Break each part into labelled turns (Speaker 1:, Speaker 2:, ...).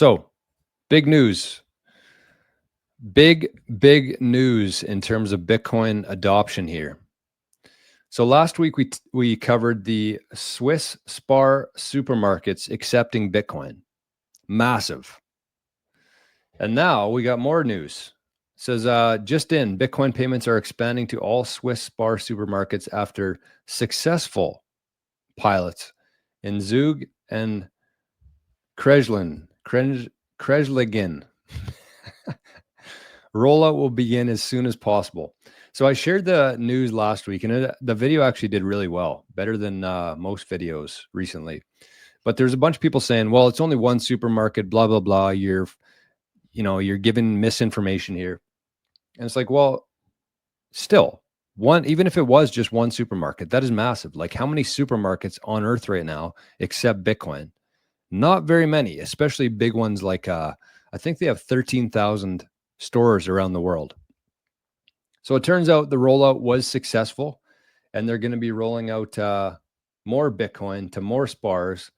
Speaker 1: So, big news. Big news in terms of Bitcoin adoption here. So last week we covered the Swiss SPAR supermarkets accepting Bitcoin. Massive. And now we got more news. It says just in, Bitcoin payments are expanding to all Swiss SPAR supermarkets after successful pilots in Zug and Kreslingen. Rollout will begin as soon as possible. So I shared the news last week, and the video actually did really well, better than most videos recently. But there's a bunch of people saying, "Well, it's only one supermarket, blah blah blah. You're giving misinformation here." And it's like, well, still one, even if it was just one supermarket, that is massive. Like, how many supermarkets on earth right now accept Bitcoin? Not very many, especially big ones like I think they have 13,000 stores around the world. So it turns out the rollout was successful, and they're going to be rolling out more Bitcoin to more SPARs.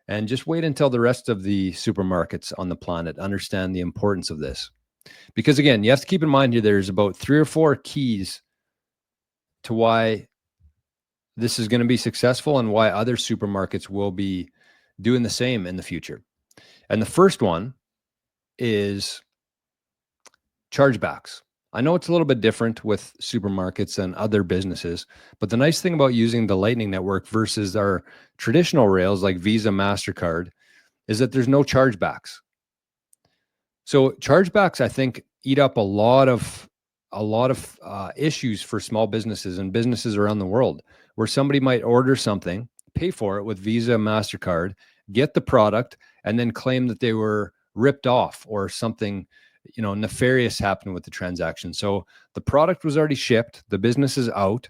Speaker 1: And just wait until the rest of the supermarkets on the planet understand the importance of this. Because again, you have to keep in mind here, there's about 3 or 4 keys to why this is going to be successful and why other supermarkets will be doing the same in the future. And the first one is chargebacks. I know it's a little bit different with supermarkets and other businesses, but the nice thing about using the Lightning Network versus our traditional rails like Visa, MasterCard is that there's no chargebacks. So chargebacks, I think, eat up a lot of issues for small businesses and businesses around the world, where somebody might order something, pay for it with Visa, MasterCard, get the product, and then claim that they were ripped off or something nefarious happened with the transaction. So the product was already shipped, the business is out,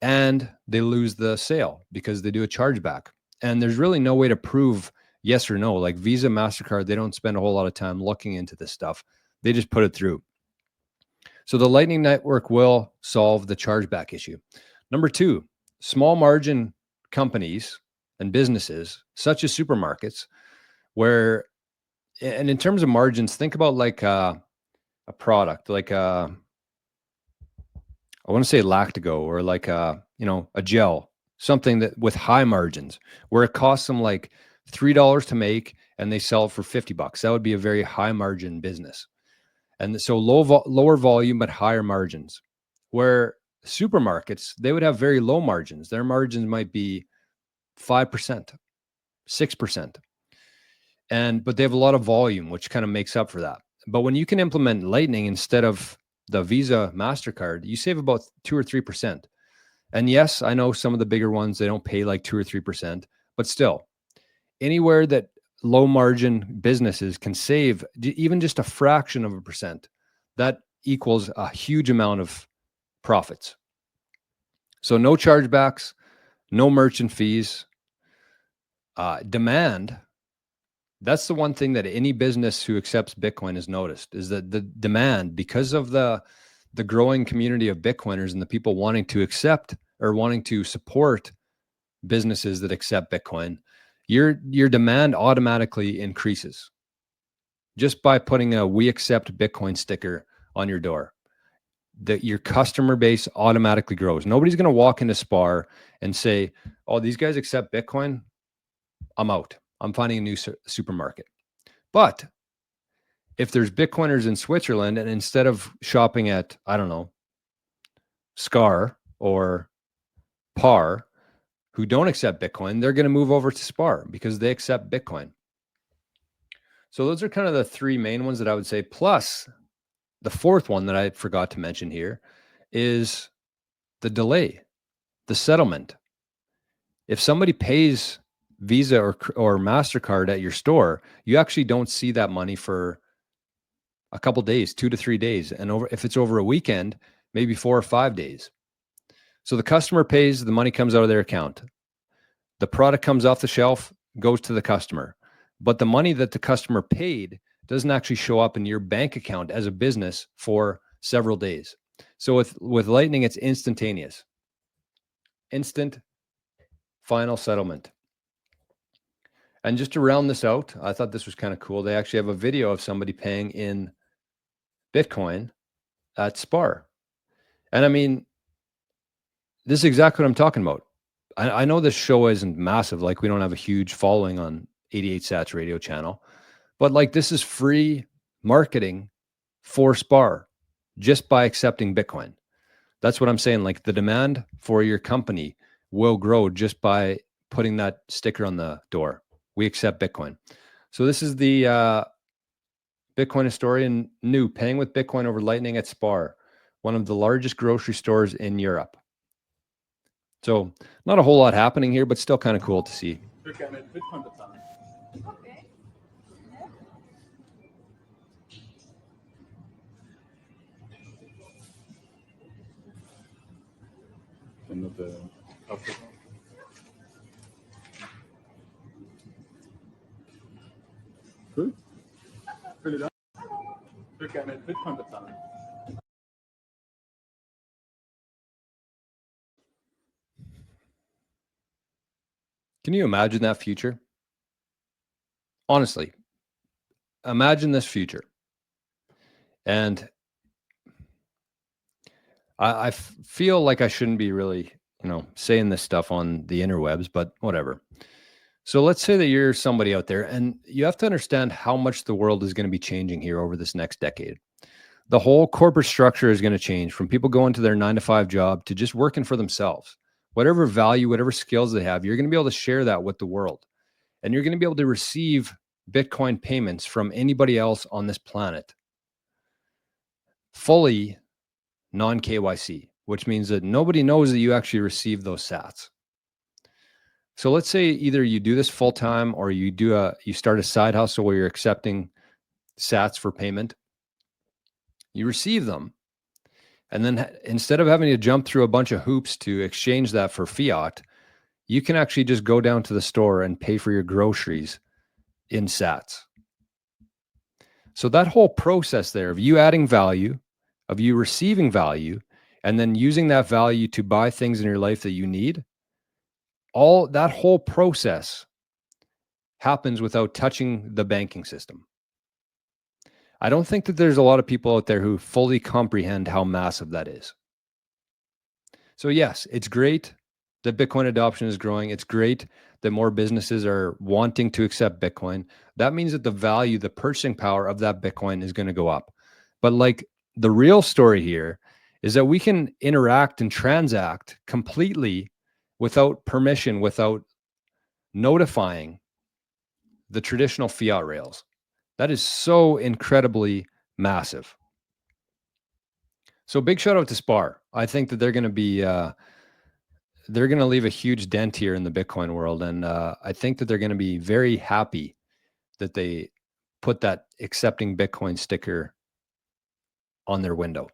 Speaker 1: and they lose the sale because they do a chargeback. And there's really no way to prove yes or no. Like Visa, MasterCard, they don't spend a whole lot of time looking into this stuff. They just put it through. So the Lightning Network will solve the chargeback issue. Number 2, small margin companies and businesses, such as supermarkets, where, and in terms of margins, think about like a product, like I want to say Lactigo, or like a gel, something that with high margins, where it costs them like $3 to make and they sell it for $50. That would be a very high margin business. And so lower volume, but higher margins. Where supermarkets, they would have very low margins. Their margins might be 5%, 6%. But they have a lot of volume, which kind of makes up for that. But when you can implement Lightning instead of the Visa, MasterCard, you save about 2 or 3%. And yes, I know some of the bigger ones, they don't pay like 2 or 3%, but still, anywhere that low margin businesses can save even just a fraction of a percent, that equals a huge amount of profits. So no chargebacks, no merchant fees, demand. That's the one thing that any business who accepts Bitcoin has noticed, is that the demand, because of the growing community of Bitcoiners and the people wanting to accept or wanting to support businesses that accept Bitcoin, your demand automatically increases just by putting a "We accept Bitcoin" sticker on your door. Your customer base automatically grows. Nobody's going to walk into SPAR and say, "Oh, these guys accept Bitcoin. I'm out. I'm finding a new supermarket." But if there's Bitcoiners in Switzerland, and instead of shopping at, I don't know, SCAR or PAR, who don't accept Bitcoin, they're going to move over to SPAR because they accept Bitcoin. So those are kind of the 3 main ones that I would say. Plus, the 4th one that I forgot to mention here is the delay, the settlement. If somebody pays Visa or MasterCard at your store, you actually don't see that money for a couple days, 2 to 3 days. And if it's over a weekend, maybe 4 or 5 days. So the customer pays, the money comes out of their account. The product comes off the shelf, goes to the customer. But the money that the customer paid doesn't actually show up in your bank account as a business for several days. So with Lightning, it's instantaneous. Instant final settlement. And just to round this out, I thought this was kind of cool. They actually have a video of somebody paying in Bitcoin at SPAR. And I mean, this is exactly what I'm talking about. I know this show isn't massive. Like, we don't have a huge following on 88 Sats radio channel, but like, this is free marketing for SPAR just by accepting Bitcoin. That's what I'm saying. Like, the demand for your company will grow just by putting that sticker on the door. We accept Bitcoin. So this is the Bitcoin historian new, paying with Bitcoin over Lightning at SPAR, one of the largest grocery stores in Europe. So not a whole lot happening here, but still kind of cool to see. Can you imagine that future? Honestly, imagine this future. And I feel like I shouldn't be really, saying this stuff on the interwebs, but whatever. So let's say that you're somebody out there, and you have to understand how much the world is going to be changing here over this next decade. The whole corporate structure is going to change from people going to their 9-to-5 job to just working for themselves. Whatever value, whatever skills they have, you're going to be able to share that with the world. And you're going to be able to receive Bitcoin payments from anybody else on this planet, fully non-KYC, which means that nobody knows that you actually received those sats. So let's say either you do this full time, or you start a side hustle where you're accepting sats for payment. You receive them, and then instead of having to jump through a bunch of hoops to exchange that for fiat, you can actually just go down to the store and pay for your groceries in sats. So that whole process there of you adding value, of you receiving value, and then using that value to buy things in your life that you need, all that whole process happens without touching the banking system. I don't think that there's a lot of people out there who fully comprehend how massive that is. So yes, it's great that Bitcoin adoption is growing. It's great that more businesses are wanting to accept Bitcoin. That means that the value, the purchasing power of that Bitcoin is going to go up. But like, the real story here is that we can interact and transact completely without permission, without notifying the traditional fiat rails. That is so incredibly massive. So big shout out to SPAR. I think that they're going to be, they're going to leave a huge dent here in the Bitcoin world. And I think that they're going to be very happy that they put that accepting Bitcoin sticker on their window.